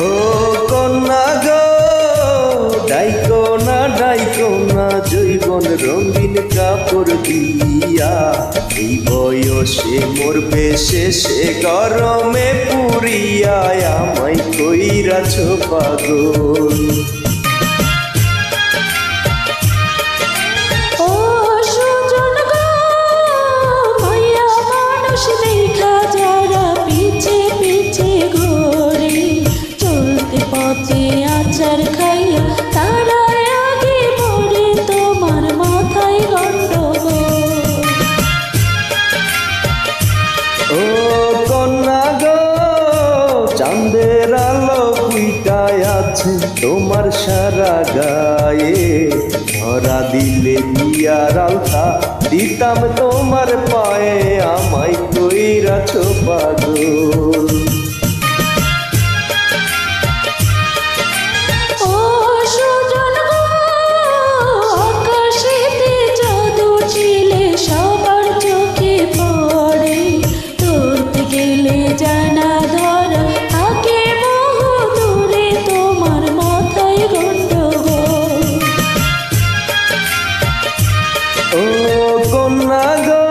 ও কন্যা গো ডাইকো না জৈবন রঙিন কাপড় দিয়া, এই বয়সে মরবে শেষে গরমে পুরিয়া, আমায় কইরাছ পাগল। আচার খাইয়া তারা আগে মরে, তোমার মাথায় গন্ডগোল। ও কন্যা গো চাঁদের আলো ফুইটায় আছে তোমার সারা গায়ে, ধরা দিলে বিয়ার আলতা দিতাম তোমার পায়ে, আমায় কইরাছ পাগল। জানা ধরা থাকে মোহ দূরে, তোমার মাথায় গন্ডগোল। ও কন্যা গো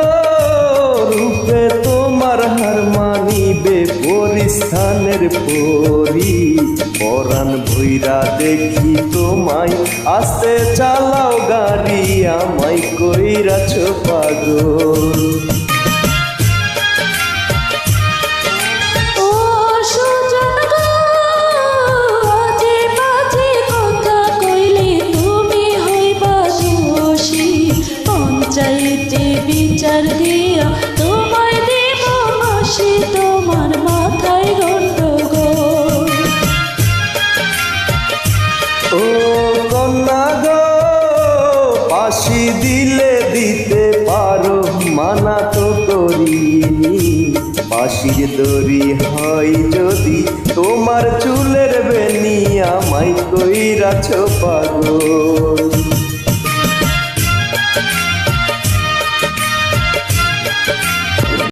রূপে তোমার হার মানিবে পরিস্থানের পরি, পরাণ ভৈরা দেখি তোমায় আস্তে চালাও গাড়ি, আমায় কইরাছ পাগল। চাইতে বিচার দিয়া তোমায় দেব মাসি, তোমার মাথায় গন্ডগোল। ও কন্যা গো ফাঁসি দিলে দিতে পারো, মানা তো করিনি, ফাঁসির দড়ি হয় যদি তোমার চুলের বেনি, আমায় কইরাছ পাগল।